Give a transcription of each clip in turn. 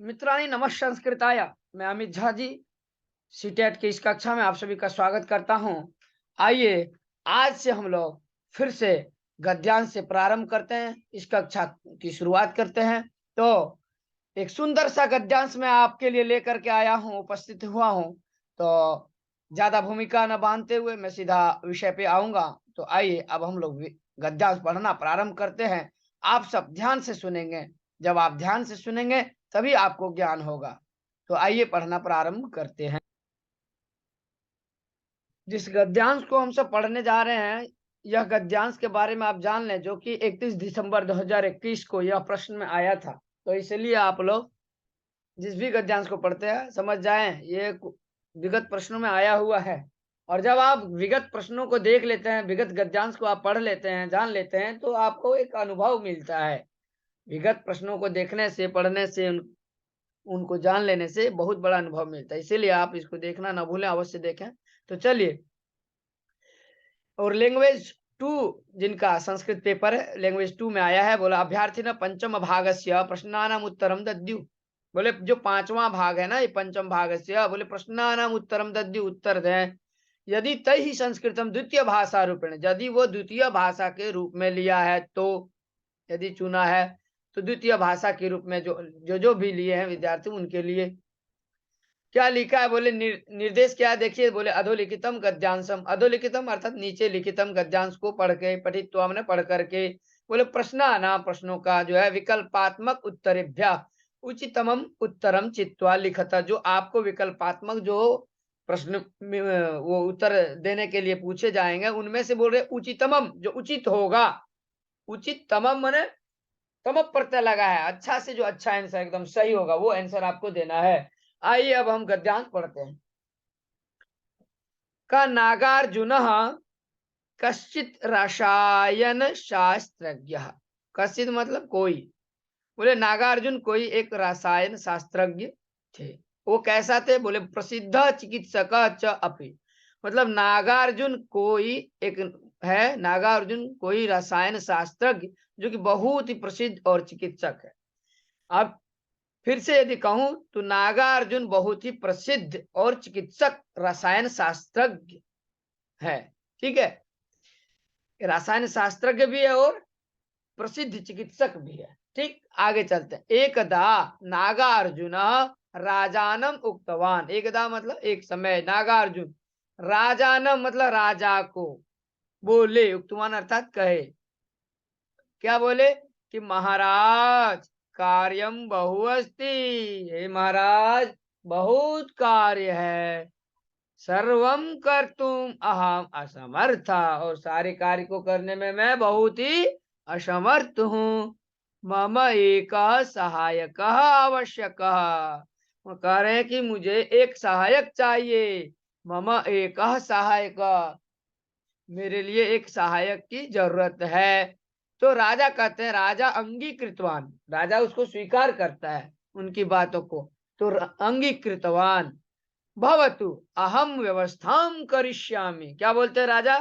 मित्राणि नमः। मैं अमित झा जी सीटेट की इस कक्षा में आप सभी का स्वागत करता हूं। आइए आज से हम लोग फिर से गद्यांश से प्रारंभ करते हैं, इस कक्षा की शुरुआत करते हैं। तो एक सुंदर सा गद्यांश मैं आपके लिए लेकर के आया हूं, उपस्थित हुआ हूं। तो ज्यादा भूमिका न बांधते हुए मैं सीधा विषय पे आऊंगा। तो आइए अब हम लोग गद्यांश पढ़ना प्रारंभ करते हैं। आप सब ध्यान से सुनेंगे। जब आप ध्यान से सुनेंगे तभी आपको ज्ञान होगा। तो आइए पढ़ना प्रारंभ करते हैं। जिस गद्यांश को हम सब पढ़ने जा रहे हैं, यह गद्यांश के बारे में आप जान लें, जो कि 31 दिसंबर 2021 को यह प्रश्न में आया था। तो इसलिए आप लोग जिस भी गद्यांश को पढ़ते हैं समझ जाएं ये विगत प्रश्नों में आया हुआ है। और जब आप विगत प्रश्नों को देख लेते हैं, विगत गद्यांश को आप पढ़ लेते हैं, जान लेते हैं, तो आपको एक अनुभव मिलता है। विगत प्रश्नों को देखने से, पढ़ने से, उनको जान लेने से बहुत बड़ा अनुभव मिलता है। इसीलिए आप इसको देखना ना भूलें, अवश्य देखें। तो चलिए, और लैंग्वेज टू जिनका संस्कृत पेपर है, लैंग्वेज टू में आया है, बोला अभ्यर्थी न पंचम भागस्य प्रश्नानाम उत्तरम दद्यु। बोले जो पांचवा भाग है ना, ये पंचम भागस्य, बोले प्रश्नानाम उत्तरम दद्यु, उत्तर दें। यदि तैहि संस्कृतम द्वितीय भाषा रूपेण, यदि वो द्वितीय भाषा के रूप में लिया है, तो यदि चुना है तो द्वितीय भाषा के रूप में जो भी लिए हैं विद्यार्थी, उनके लिए क्या लिखा है। बोले निर्देश क्या है, देखिए। बोले अधोलिखितम गद्यांशम, अधोलिखितम अर्थात नीचे लिखितम गद्यांश को पढ़ के, पठित्वा मैंने पढ़ करके, बोले प्रश्नाना प्रश्नों का जो है विकल्पात्मक उत्तरेभ्य उचितमम उत्तरम चित्वा लिखता। जो आपको विकल्पात्मक जो प्रश्न वो उत्तर देने के लिए पूछे जाएंगे, उनमें से बोल रहे उचितमम, जो उचित होगा। उचित तमम माने तम प्रत्यय लगा है, अच्छा से जो अच्छा आंसर एकदम सही होगा वो आंसर आपको देना है। आइए अब हम गद्यांश पढ़ते हैं। का नागार्जुन कश्चित रसायन शास्त्रज्ञ। कश्चित मतलब कोई। बोले नागार्जुन कोई एक रसायन शास्त्रज्ञ थे। वो कैसा थे, बोले प्रसिद्ध चिकित्सक च अपि। मतलब नागार्जुन कोई एक है, नागार्जुन कोई रसायन शास्त्रज्ञ जो कि बहुत ही प्रसिद्ध और चिकित्सक है। अब फिर से यदि कहूं तो नागार्जुन बहुत ही प्रसिद्ध और चिकित्सक रसायन शास्त्रज्ञ है। ठीक है, रसायन शास्त्रज्ञ भी है और प्रसिद्ध चिकित्सक भी है। ठीक, आगे चलते हैं। एकदा नागार्जुन राजानम उक्तवान। एकदा मतलब एक समय, नागार्जुन राजानम मतलब राजा को बोले, उक्तवान अर्थात कहे। क्या बोले कि महाराज कार्यम बहु अस्ति, हे महाराज बहुत कार्य है। सर्वम कर्तुम अहम असमर्था, और सारे कार्य को करने में मैं बहुत ही असमर्थ हूँ। मम एक सहायक आवश्यक। वो कह रहे हैं कि मुझे एक सहायक चाहिए। मम एक सहायक, मेरे लिए एक सहायक की जरूरत है। तो राजा कहते हैं, राजा अंगीकृतवान, राजा उसको स्वीकार करता है उनकी बातों को। तो अंगीकृतवान भवतु अहम व्यवस्थाम करिष्यामि। क्या बोलते हैं राजा,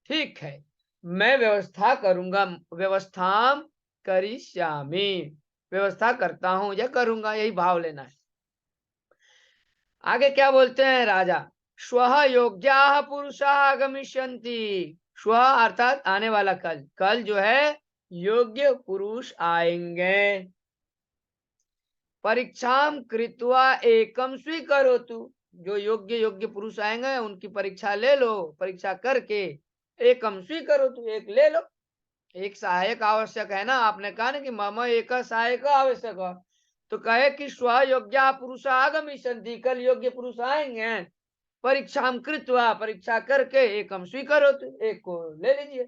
ठीक है मैं व्यवस्था करूंगा, व्यवस्थाम करिष्यामि, व्यवस्था करता हूं या करूंगा, यही भाव लेना है। आगे क्या बोलते हैं राजा, श्वः योग्याः पुरुषाः आगमिष्यन्ति। श्वः अर्थात आने वाला कल, कल जो है योग्य पुरुष आएंगे। परीक्षाम कृत्वा एकम स्वीकरोतु, जो योग्य योग्य पुरुष आएंगे उनकी परीक्षा ले लो, परीक्षा करके एकम स्वीकरोतु, एक ले लो। एक सहायक आवश्यक है ना, आपने कहा ना कि मम एक सहायक आवश्यक है। तो कहे कि स्व योग्य पुरुष आगमिष्यन्ति, कल योग्य पुरुष आएंगे। परीक्षाम कृत्वा, परीक्षा करके एकम स्वीकरोतु, एक को ले लीजिए।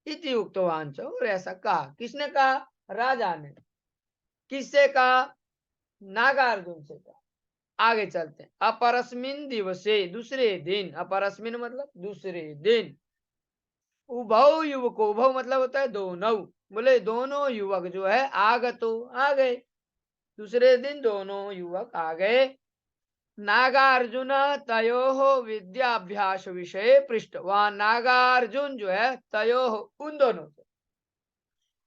इति उक्तवान च, और ऐसा कहा, किसने कहा, राजा ने। किससे कहा, नागार्जुन से कहा। आगे चलते हैं। अपरस्मिन दिवसे, दूसरे दिन, अपरस्मिन मतलब दूसरे दिन, उभौ युवको, उभौ मतलब होता है दोनों। बोले दोनों युवक जो है आगतो, आ गए। दूसरे दिन दोनों युवक आ गए। नागार्जुन तयोः विद्याभ्यास विषय पृष्ठ, वहां नागार्जुन जो है तयोः उन दोनों से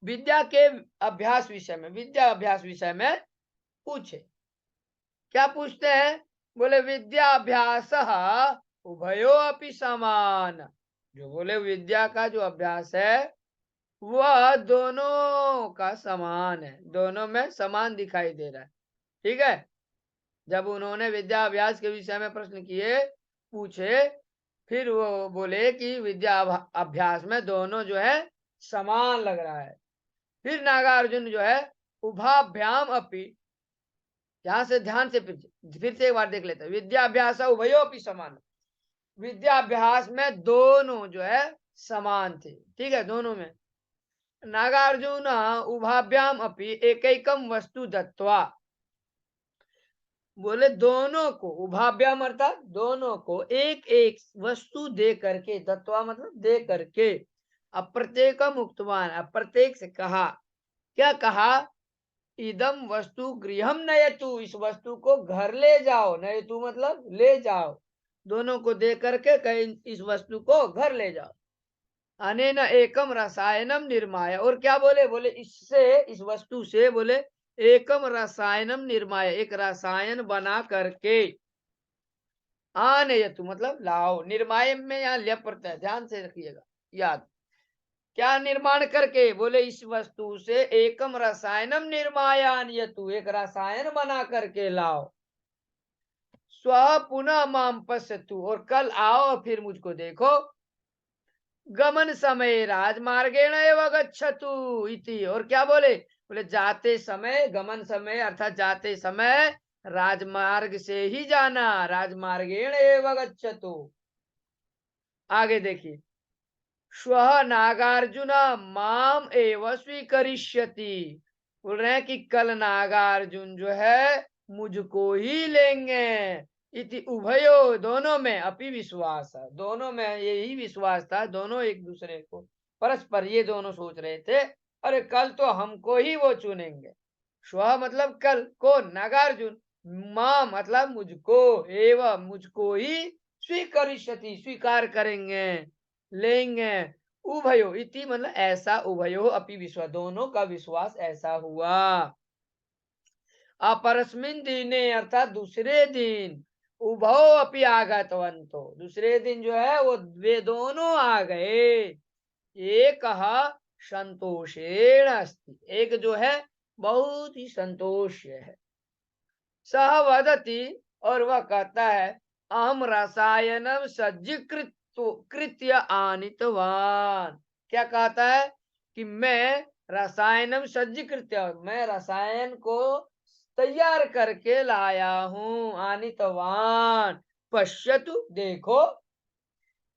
विद्या के अभ्यास विषय में, विद्या अभ्यास विषय में पूछे। क्या पूछते हैं? बोले विद्याभ्यास उभयो अपि समान। जो बोले विद्या का जो अभ्यास है वह दोनों का समान है, दोनों में समान दिखाई दे रहा है। ठीक है। जब उन्होंने विद्या अभ्यास के विषय में प्रश्न किए, पूछे, फिर वो बोले कि विद्या अभ्यास में दोनों जो है समान लग रहा है। फिर नागार्जुन जो है उभाभ्याम अपि, यहां से ध्यान से फिर से एक बार देख लेते हैं। विद्याभ्यास उभयो अपि समान, विद्याभ्यास में दोनों जो है समान थे। ठीक है, दोनों में। नागार्जुन उभाभ्याम अपि एकैकम वस्तु दत्वा, बोले दोनों को, उभाभ्याम अर्थात दोनों को एक एक वस्तु दे करके, दत्वा मतलब दे करके, अप्रत्येकम उक्तवान, अप्रत्येक से कहा। क्या कहा? इदम वस्तु गृहम नयतु, इस वस्तु को घर ले जाओ। नयतु मतलब ले जाओ, दोनों को दे करके कहीं इस वस्तु को घर ले जाओ। अनेन एकम रसायनम निर्माय, और क्या बोले? बोले इससे, इस वस्तु से, बोले एकम रसायनम निर्माय, एक रसायन बना करके, आनयतु मतलब लाओ, निर्माय में यहाँ ल्यप प्रत्यय, ध्यान से रखिएगा याद। क्या निर्माण करके? बोले इस वस्तु से एकम रसायनम निर्मायान यतु, एक रसायन बना करके लाओ। स्व पुनः माम पश्यतु, और कल आओ फिर मुझको देखो। गमन समय राजमार्गेण एव गच्छतु इति, और क्या बोले? बोले जाते समय, गमन समय अर्थात जाते समय राजमार्ग से ही जाना, राजमार्गेण एव गच्छतु। आगे देखिए, श्वः नागार्जुन माम एव स्वीकरिष्यति, बोल रहे हैं कि कल नागार्जुन जो है मुझको ही लेंगे। इति उभयो, दोनों में अपि विश्वास है, दोनों में यही विश्वास था, दोनों एक दूसरे को परस्पर ये दोनों सोच रहे थे, अरे कल तो हमको ही वो चुनेंगे। श्वः मतलब कल को, नागार्जुन, मां मतलब मुझको, एवं मुझको ही स्वीकरिष्यति स्वीकार करेंगे, लेंगे। उभयो इति मतलब ऐसा, उभयो अपि विश्वास, दोनों का विश्वास ऐसा हुआ। अपरस्मिन दिने अर्थात दूसरे दिन, उभौ अपि आगतवन्तो, दूसरे दिन जो है वो वे दोनों आ गए। एक संतोषेण अस्ति, एक जो है बहुत ही संतोष है। सह वदति, और वह कहता है, अहम रसायनम सज्जीकृत कृत्य आनितवान। क्या कहता है? कि मैं रसायनम सज्जीकृत्य, मैं रसायन को तैयार करके लाया हूँ। आनितवान पश्यतु देखो।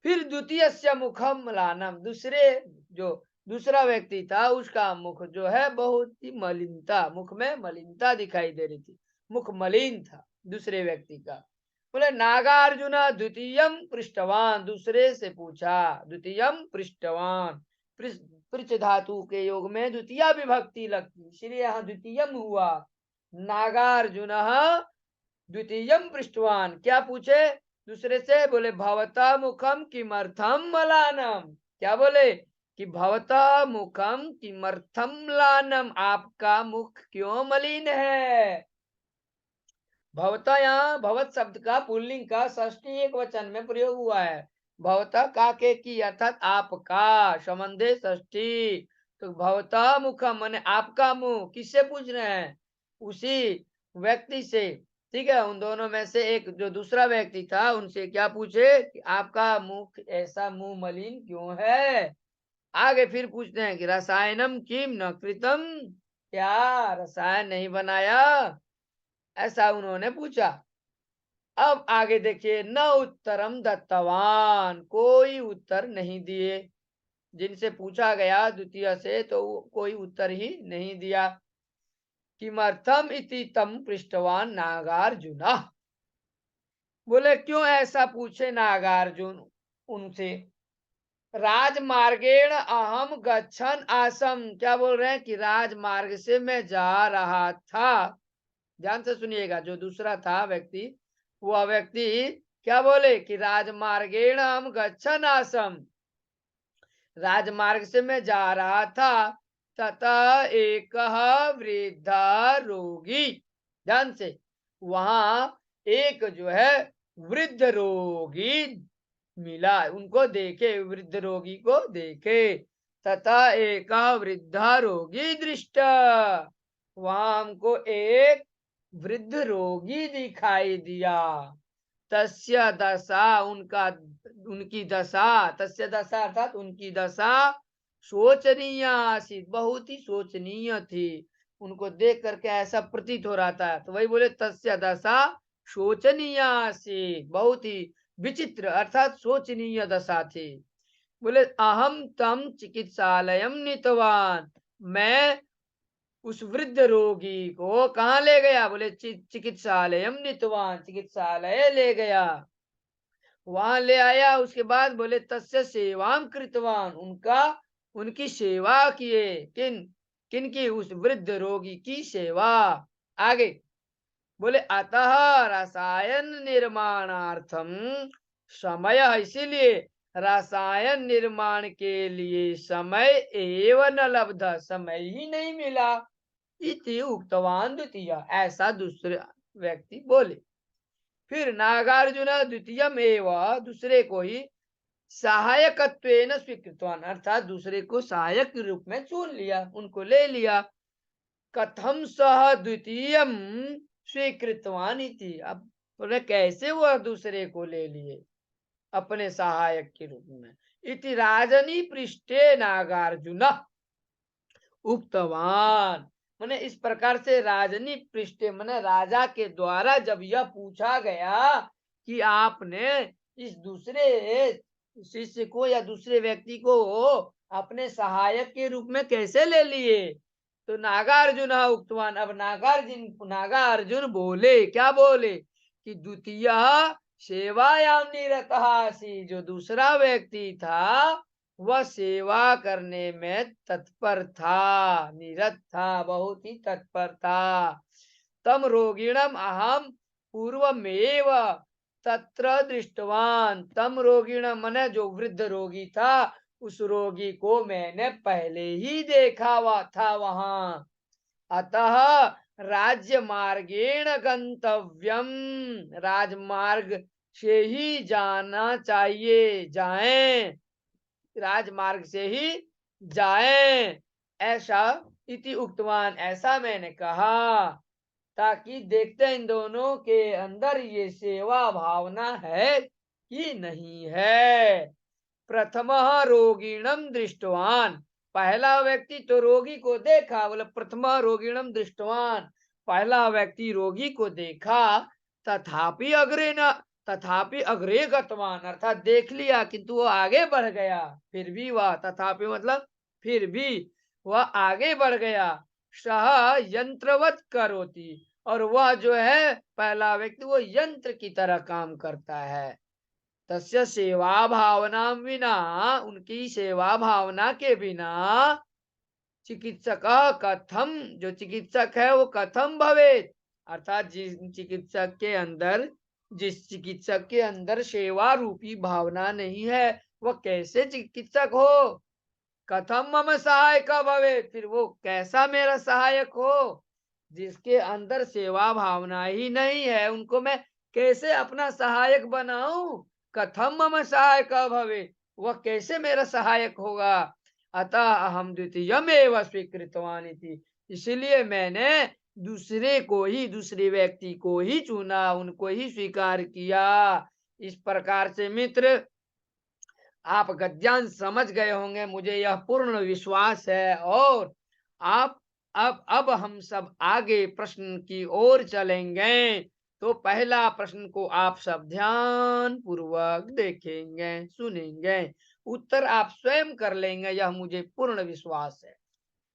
फिर द्वितीय से मुखम मलानम, दूसरे जो दूसरा व्यक्ति था उसका मुख जो है बहुत ही मलिनता, मुख में मलिनता दिखाई दे रही थी, मुख मलिन था दूसरे व्यक्ति का। बोले नागार्जुन द्वितीयम पृष्ठवान, दूसरे से पूछा, द्वितीयम पृष्ठवान, पृच्छ धातु के योग में द्वितीय विभक्ति लगती, इसलिए यहाँ द्वितीयम हुआ। नागार्जुन द्वितीयम पृष्ठवान, क्या पूछे दूसरे से? बोले भवता मुखम किमर्थम मलानम, क्या बोले? कि भवता मुखम किमर्थम लानम, आपका मुख क्यों मलिन है। भवता यहाँ भवत शब्द का पुल्लिंग का षष्ठी एक वचन में प्रयोग हुआ है। भवता का के की अर्थात आपका, संबंधे षष्ठी। तो भवता मुखम माने आपका मुंह, किससे पूछ रहे हैं? उसी व्यक्ति से। ठीक है, उन दोनों में से एक जो दूसरा व्यक्ति था उनसे क्या पूछे कि आपका मुख ऐसा मुंह मलिन क्यों है। आगे फिर पूछते हैं कि रसायनम किम न कृतम, क्या रसायन नहीं बनाया, ऐसा उन्होंने पूछा। अब आगे देखिए, न उत्तरम दत्तवान, कोई उत्तर नहीं दिए। जिनसे पूछा गया द्वितीय से तो कोई उत्तर ही नहीं दिया। किमर्थम इति तम पृष्ठवान नागार्जुन, बोले क्यों ऐसा पूछे नागार्जुन उनसे। राजमार्गेण अहम गच्छन आसम, क्या बोल रहे हैं? कि राजमार्ग से मैं जा रहा था। ध्यान से सुनिएगा, जो दूसरा था व्यक्ति, वह व्यक्ति क्या बोले? कि राजमार्गेण हम गच्छन आसम, राजमार्ग से मैं जा रहा था। तथा एक वृद्धा रोगी, ध्यान से, वहां एक जो है वृद्ध रोगी मिला, उनको देखे, वृद्ध रोगी को देखे। तथा एका वृद्धा रोगी दृष्ट, वहां हमको एक वृद्ध रोगी दिखाई दिया। तस्य दशा, उनका, उनकी दशा, तस्य दशा अर्थात उनकी दशा शोचनीय आसीत, बहुत ही शोचनीय थी। उनको देख करके ऐसा प्रतीत हो रहा था, तो वही बोले तस्य दशा शोचनीय आसीत, बहुत ही विचित्र अर्थात शोचनीय दशा थी। बोले अहम तम चिकित्सालयम नीतवान, मैं उस वृद्ध रोगी को कहाँ ले गया, बोले चिकित्सालयम नीतवान, चिकित्सालय ले गया, वहां ले आया। उसके बाद बोले तस्य सेवाम कृतवान, उनका, उनकी सेवा किए। किन, किनकी, उस वृद्ध रोगी की सेवा। आगे बोले अतः रसायन निर्माणार्थम समय, इसीलिए रसायन निर्माण के लिए समय एवं न लब्ध, समय ही नहीं मिला। इति उक्तवान द्वितीय, ऐसा दूसरे व्यक्ति बोले। फिर नागार्जुन द्वितीयम एव, दूसरे को ही सहायकत्वेन स्वीकृतवान, अर्थात दूसरे को सहायक के रूप में चुन लिया, उनको ले लिया। कथम सह द्वितीयम स्वीकृतवान इति, अब उन्हें कैसे वह दूसरे को ले लिए अपने सहायक के रूप में। इति राजनी पृष्ठे नागार्जुन उक्तवान, मैंने इस प्रकार से राजनी पृष्ठे, मैंने राजा के द्वारा जब यह पूछा गया कि आपने इस दूसरे शिष्य को या दूसरे व्यक्ति को अपने सहायक के रूप में कैसे ले लिए, तो नागार्जुन उक्तवान, अब नागार्जुन बोले, क्या बोले कि द्वितीय सेवायाम निरतः आसी, जो दूसरा व्यक्ति था वह सेवा करने में तत्पर था, निरत था, बहुत ही तत्पर था। तम रोगिणम अहम पूर्वमेव तत्र दृष्टवान, तम रोगिणम मने जो वृद्ध रोगी था, उस रोगी को मैंने पहले ही देखा हुआ था वहां। अतः राज्य मार्गेण गंतव्यम, राजमार्ग से ही जाना चाहिए, जाएं, राजमार्ग से ही जाएं, ऐसा इति उक्तवान, ऐसा मैंने कहा, ताकि देखते इन दोनों के अंदर ये सेवा भावना है कि नहीं है। प्रथम रोगिणम दृष्टवान, पहला व्यक्ति तो रोगी को देखा, बोले प्रथम रोगिणम दृष्टवान, पहला व्यक्ति रोगी को देखा। तथापि अग्रे न, तथापि अग्रे गतवान, अर्थात देख लिया किंतु वो आगे बढ़ गया, फिर भी वह, तथापि मतलब फिर भी वह आगे बढ़ गया। सह यंत्रवत करोति, और वह जो है पहला व्यक्ति वो यंत्र की तरह काम करता है। तस्य सेवा भावना विना, उनकी सेवा भावना के बिना चिकित्सक कथम, जो चिकित्सक है वो कथम भवेत, अर्थात जिस चिकित्सक के अंदर सेवा रूपी भावना नहीं है वह कैसे चिकित्सक हो। कथम मम सहायक भवेत, फिर वो कैसा मेरा सहायक हो, जिसके अंदर सेवा भावना ही नहीं है उनको मैं कैसे अपना सहायक बनाऊं। कथम मम सहायक भवेत, वह कैसे मेरा सहायक होगा। अतः अहम द्वितीयमेव स्वीकृतवान इति, इसलिए मैंने दूसरे को ही, दूसरे व्यक्ति को ही चुना, उनको ही स्वीकार किया। इस प्रकार से मित्र आप गद्यांश समझ गए होंगे, मुझे यह पूर्ण विश्वास है। और आप अब हम सब आगे प्रश्न की ओर चलेंगे, तो पहला प्रश्न को आप सब ध्यान पूर्वक देखेंगे, सुनेंगे, उत्तर आप स्वयं कर लेंगे, यह मुझे पूर्ण विश्वास है।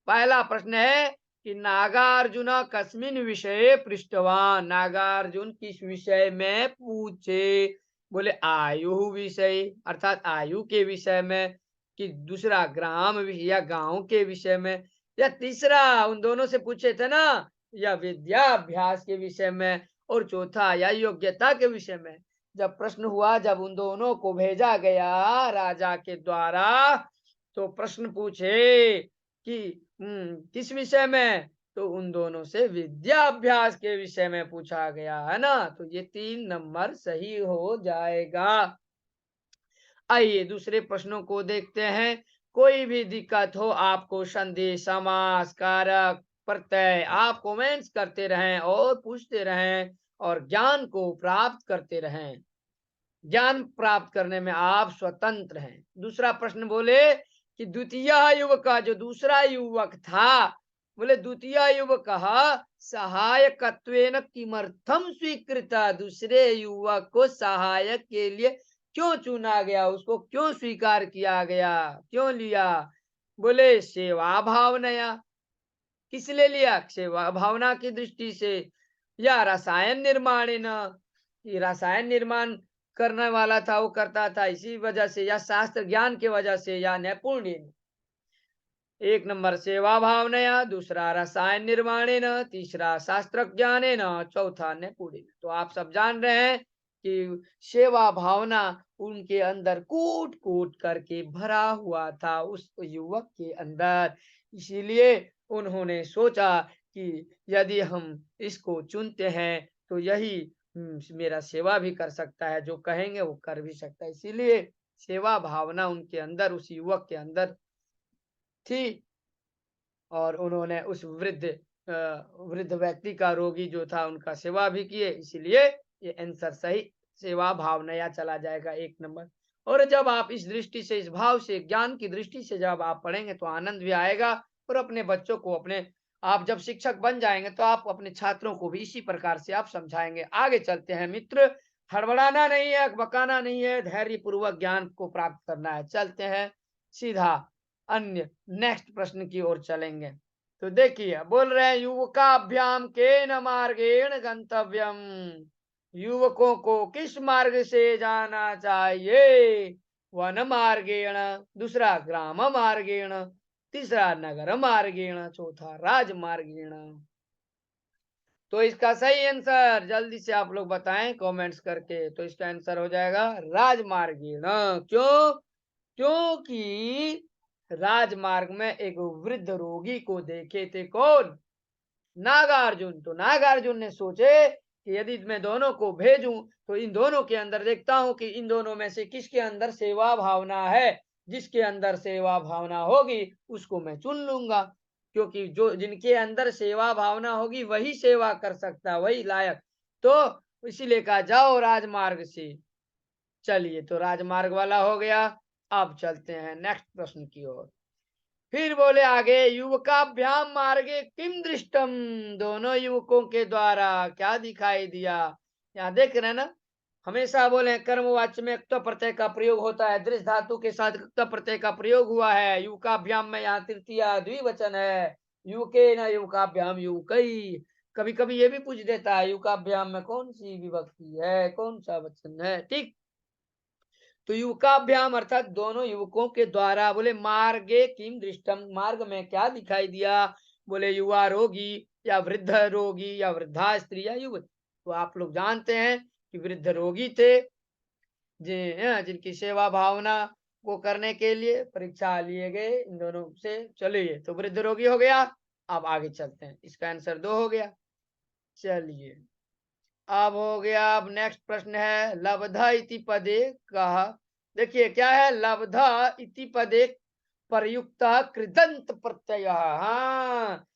पहला प्रश्न है कि नागार्जुन कस्मिन विषय पृष्ठवान, नागार्जुन किस विषय में पूछे, बोले आयु विषय, अर्थात आयु के विषय में, कि दूसरा ग्राम या गांव के विषय में, या तीसरा उन दोनों से पूछे थे ना, या विद्याभ्यास के विषय में, और चौथा या योग्यता के विषय में। जब प्रश्न हुआ, जब उन दोनों को भेजा गया राजा के द्वारा, तो प्रश्न पूछे कि किस विषय में, तो उन दोनों से विद्याभ्यास के विषय में पूछा गया है ना, तो ये 3 नंबर सही हो जाएगा। आइए दूसरे प्रश्नों को देखते हैं। कोई भी दिक्कत हो आपको संधि, समास, कारक, प्रत्यय आप कमेंट्स करते रहें और पूछते रहें और ज्ञान को प्राप्त करते रहें। ज्ञान प्राप्त करने में आप स्वतंत्र हैं। दूसरा प्रश्न बोले कि द्वितीय युवक का जो दूसरा युवक था, बोले द्वितीय युवक सहायकत्वेन किमर्थम स्वीकृत, दूसरे युवक को सहायक के लिए क्यों चुना गया, उसको क्यों स्वीकार किया गया, क्यों लिया? बोले सेवा भावनया। किस लिए लिया? सेवा भावना की दृष्टि से। या रसायन निर्माणेन, कि रसायन निर्माण करने वाला था, वो करता था इसी वजह से, या शास्त्र ज्ञान की वजह से, या नैपुण्य। एक नंबर सेवा भावनया, दूसरा रसायन निर्माणेन, तीसरा शास्त्र ज्ञानेन, चौथा नैपुण्य। तो आप सब जान रहे हैं कि सेवा भावना उनके अंदर कूट कूट करके भरा हुआ था उस युवक के अंदर। इसीलिए उन्होंने सोचा कि यदि हम इसको चुनते हैं तो यही मेरा सेवा भी कर सकता है, जो कहेंगे वो कर भी सकता है। इसीलिए सेवा भावना उनके अंदर, उस युवक के अंदर थी। और उन्होंने उस वृद्ध व्यक्ति का, रोगी जो था, उनका सेवा भी किए। इसलिए ये आंसर सही सेवा भावनया चला जाएगा 1 नंबर। और जब आप इस दृष्टि से, इस भाव से, ज्ञान की दृष्टि से जब आप पढ़ेंगे तो आनंद भी आएगा। और अपने बच्चों को, अपने आप जब शिक्षक बन जाएंगे तो आप अपने छात्रों को भी इसी प्रकार से आप समझाएंगे। आगे चलते हैं मित्र, हड़बड़ाना नहीं है, बकाना नहीं है, धैर्य पूर्वक ज्ञान को प्राप्त करना है। चलते हैं सीधा अन्य नेक्स्ट प्रश्न की ओर चलेंगे। तो देखिए बोल रहे हैं युवकाभ्याम के न मार्गेण गंतव्यम, युवकों को किस मार्ग से जाना चाहिए? वन मार्गेण, दूसरा ग्राम मार्गेण, तीसरा नगर मार्गेण, चौथा राजमार्गेण। तो इसका सही आंसर जल्दी से आप लोग बताएं कमेंट्स करके। तो इसका आंसर हो जाएगा राजमार्गेण। क्यों? क्योंकि राजमार्ग में एक वृद्ध रोगी को देखे थे कौन? नागार्जुन। तो नागार्जुन ने सोचे कि यदि मैं दोनों को भेजूं तो इन दोनों के अंदर देखता हूं कि इन दोनों में से किसके अंदर सेवा भावना है। जिसके अंदर सेवा भावना होगी उसको मैं चुन लूंगा, क्योंकि जो जिनके अंदर सेवा भावना होगी वही सेवा कर सकता, वही लायक। तो इसीलिए कहा जाओ राजमार्ग से। चलिए तो राजमार्ग वाला हो गया। अब चलते हैं नेक्स्ट प्रश्न की ओर। फिर बोले आगे युवकाभ्याम मार्गे किम दृष्टम, दोनों युवकों के द्वारा क्या दिखाई दिया? यहाँ देख रहे हैं ना, हमेशा बोले कर्मवाच्य में क्त प्रत्यय का प्रयोग होता है, दृश्य धातु के साथ क्त प्रत्यय का प्रयोग हुआ है। युवकाभ्याम में यहाँ तृतीय द्विवचन है, युवके न युवकाभ्याम युवकई। कभी कभी ये भी पूछ देता है युवकाभ्याम में कौन सी विभक्ति है, कौन सा वचन है। ठीक, तो युवकाभ्याम अर्थात दोनों युवकों के द्वारा। बोले मार्गे किम दृष्टम, मार्ग में क्या दिखाई दिया? बोले युवा रोगी, या वृद्ध रोगी, या वृद्धा स्त्री, या युवती। तो आप लोग जानते हैं कि वृद्ध रोगी थे, जिनकी सेवा भावना को करने के लिए परीक्षा लिए गए इन दोनों से। चलिए तो वृद्ध रोगी हो गया। अब आगे चलते हैं, इसका आंसर 2 हो गया। चलिए अब हो गया। अब नेक्स्ट प्रश्न है लब्ध इति पदे कहा। देखिए क्या है, लब्ध इति पदे प्रयुक्त कृदंत प्रत्यय। हाँ,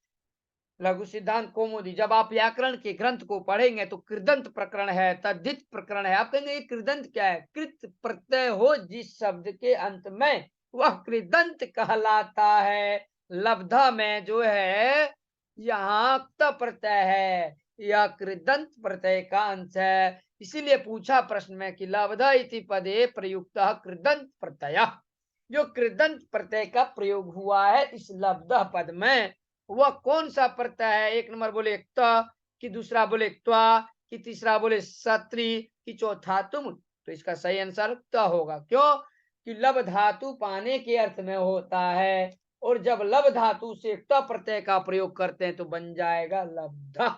लघु सिद्धांत कौमुदी जब आप व्याकरण के ग्रंथ को पढ़ेंगे तो कृदंत प्रकरण है, तद्धित प्रकरण है। आप कहेंगे ये कृदंत क्या है? कृत प्रत्यय हो जिस शब्द के अंत में, वह कृदंत कहलाता है। लब्धा में जो है यहाँ क्त प्रत्यय है, यह कृदंत प्रत्यय का अंश है। इसीलिए पूछा प्रश्न में कि लब्धा इति पदे प्रयुक्त कृदंत प्रत्यय, जो कृदंत प्रत्यय का प्रयोग हुआ है इस लब्ध पद में, वह कौन सा प्रत्यय है? 1 नंबर बोले त, कि दूसरा बोले त्वा, कि तीसरा बोले सत्री, कि चौथा तुम। तो इसका सही आंसर त होगा। क्यों? कि लब धातु पाने के अर्थ में होता है, और जब लब धातु से त प्रत्यय का प्रयोग करते हैं तो बन जाएगा लब्धा।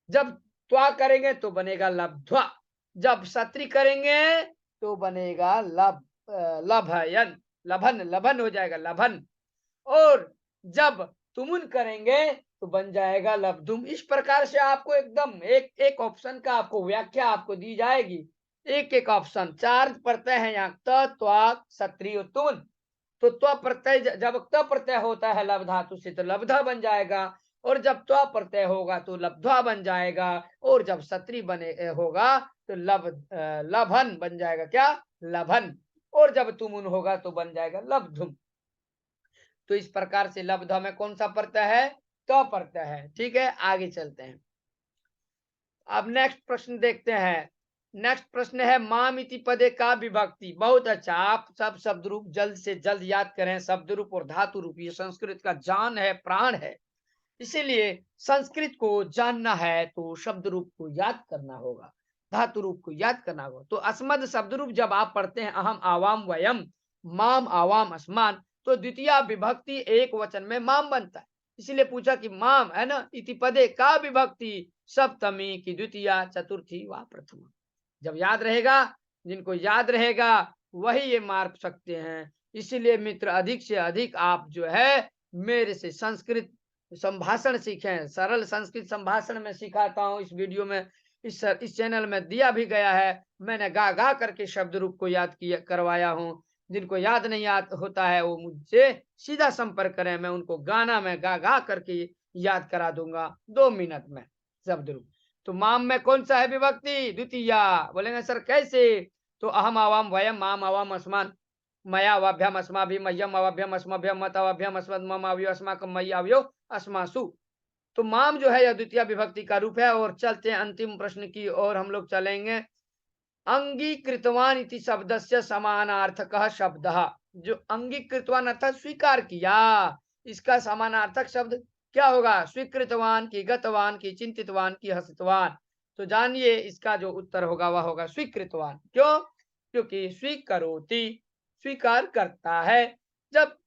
जब त्वा करेंगे तो बनेगा लब्ध्वा, जब सत्री करेंगे तो बनेगा लभयन, लभन, लभन हो जाएगा लभन। और जब तुमुन करेंगे तो बन जाएगा लब्धुम। इस प्रकार से आपको एकदम एक एक ऑप्शन का आपको व्याख्या आपको दी जाएगी। एक एक ऑप्शन, 4 प्रत्यय हैं यहाँ, त, त्वा, सत्री और तुन। तो त्व प्रत्यय जब त प्रत्यय होता है लभ धातु से तो लब्धा बन जाएगा, और जब त्व प्रत्यय होगा तो लब्ध्वा बन जाएगा, और जब सत्री बने होगा तो लभन बन जाएगा। क्या? लभन। और जब तुमुन होगा तो बन जाएगा लब्धुम। तो इस प्रकार से लब्धा में कौन सा प्रत्यय है? त प्रत्यय है। ठीक है, आगे चलते हैं। अब नेक्स्ट प्रश्न देखते हैं। नेक्स्ट प्रश्न है माम इति पदे का विभक्ति। बहुत अच्छा, आप सब शब्द रूप जल्द से जल्द याद करें। शब्द रूप और धातु रूप ये संस्कृत का जान है, प्राण है। इसीलिए संस्कृत को जानना है तो शब्द रूप को याद करना होगा, धातु रूप को याद करना होगा। तो अस्मद शब्द रूप जब आप पढ़ते हैं अहम आवाम वयम, माम आवाम अस्मान, तो द्वितीय विभक्ति एक वचन में माम बनता है। इसीलिए पूछा कि माम है ना, इति पदे का विभक्ति सप्तमी की द्वितीय, चतुर्थी व प्रथमा। जब याद रहेगा, जिनको याद रहेगा वही ये मार सकते हैं। इसीलिए मित्र अधिक से अधिक आप जो है मेरे से संस्कृत संभाषण सीखें। सरल संस्कृत संभाषण में सिखाता हूँ इस वीडियो में, इस चैनल में दिया भी गया है। मैंने गा गा करके शब्द रूप को याद किया करवाया हूँ। जिनको याद नहीं याद होता है वो मुझसे सीधा संपर्क करें, मैं उनको गाना में गा गा करके याद करा दूंगा 2 मिनट में शब्द रूप। तो माम में कौन सा है विभक्ति? द्वितीय। बोलेंगे सर कैसे? तो अहम आवाम वयम माम आवाम अस्मान, मया अवाभ्याम अस्माभि मह्यम अवाभ्याम अस्मभ्यम मत अवाभ्याम अस्मद मम आवयो अस्माकम मयि आवयो अस्मासु। तो माम जो है यह द्वितीय विभक्ति का रूप है। और चलते हैं अंतिम प्रश्न की ओर हम लोग चलेंगे। अंगीकृतवान इति शब्दस्य समानार्थकः शब्दः। जो अंगीकृतवान अर्थात स्वीकार किया, इसका समानार्थक शब्द क्या होगा? स्वीकृतवान की, गतवान की, चिंतितवान की, हसितवान। तो जानिए इसका जो उत्तर होगा वह होगा स्वीकृतवान। क्यों? क्योंकि स्वीकरोति स्वीकार करता है। जब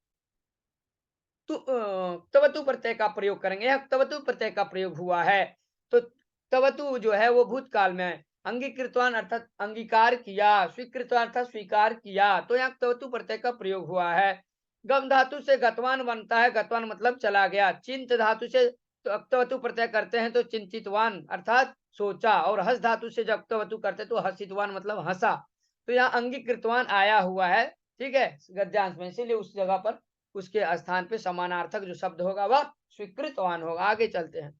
तवतु प्रत्यय का प्रयोग करेंगे, यहाँ तवतु प्रत्यय का प्रयोग हुआ है, तो तवतु जो है वो भूतकाल में, अंगीकृतवान अर्थात अंगीकार किया, स्वीकृतवान अर्थात स्वीकार किया, तो यहाँ तवतु प्रत्यय का प्रयोग हुआ है। गम धातु से गतवान बनता है, गतवान मतलब चला गया। चिंत धातु से तवतु प्रत्यय करते हैं तो चिंतितवान अर्थात सोचा, और हस धातु से जब तवतु करते तो हसितवान मतलब हंसा। तो यहाँ अंगीकृतवान आया हुआ है, ठीक है, गद्यांश में, इसीलिए उस जगह पर उसके स्थान पे समानार्थक जो शब्द होगा वह स्वीकृतवान होगा। आगे चलते हैं।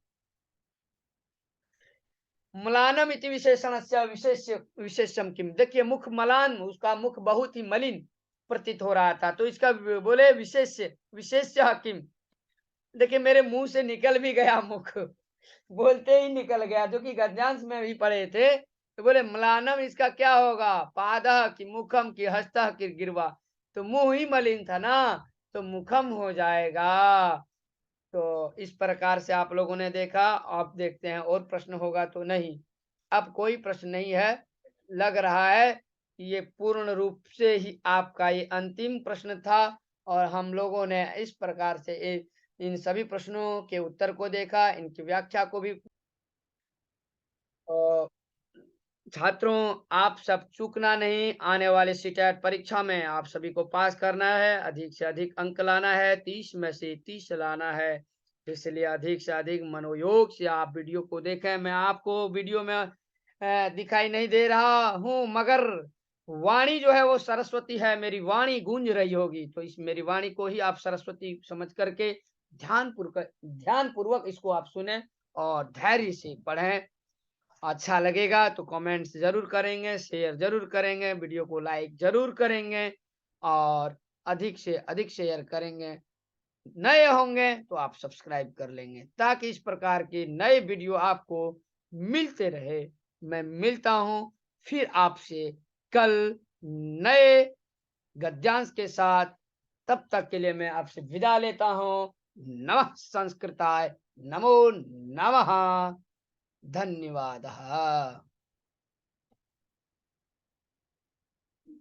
मलानम इति विशेषणस्य विशेषम किम। देखिए मुख मलान, उसका मुख बहुत ही मलिन प्रतीत हो रहा था, तो इसका बोले विशेष्य विशेष्य किम। देखिए मेरे मुंह से निकल भी गया मुख, बोलते ही निकल गया, जो कि गद्यांश में भी पढ़े थे। तो बोले मलानम इसका क्या होगा? पादः की, मुखम की, हस्तः की, गिरवा। तो मुंह ही मलिन था ना, तो मुखम हो जाएगा। तो इस प्रकार से आप लोगों ने देखा। आप देखते हैं और प्रश्न होगा तो नहीं। अब कोई प्रश्न नहीं है। लग रहा है कि ये पूर्ण रूप से ही आपका ये अंतिम प्रश्न था, और हम लोगों ने इस प्रकार से इन सभी प्रश्नों के उत्तर को देखा, इनकी व्याख्या को भी। अ, छात्रों आप सब चूकना नहीं, आने वाले सीटेट परीक्षा में आप सभी को पास करना है, अधिक से अधिक अंक लाना है, 30 में से 30 लाना है। इसलिए अधिक से अधिक मनोयोग से आप वीडियो को देखें। मैं आपको वीडियो में दिखाई नहीं दे रहा हूँ, मगर वाणी जो है वो सरस्वती है, मेरी वाणी गूंज रही होगी। तो इस मेरी वाणी को ही आप सरस्वती समझ करके ध्यान पूर्वक इसको आप सुने और धैर्य से पढ़ें। अच्छा लगेगा तो कमेंट्स जरूर करेंगे, शेयर जरूर करेंगे, वीडियो को लाइक जरूर करेंगे, और अधिक से अधिक शेयर करेंगे। नए होंगे तो आप सब्सक्राइब कर लेंगे, ताकि इस प्रकार के नए वीडियो आपको मिलते रहे। मैं मिलता हूँ फिर आपसे कल नए गद्यांश के साथ। तब तक के लिए मैं आपसे विदा लेता हूँ। नमः संस्कृताय, नमो नमः, धन्यवादः।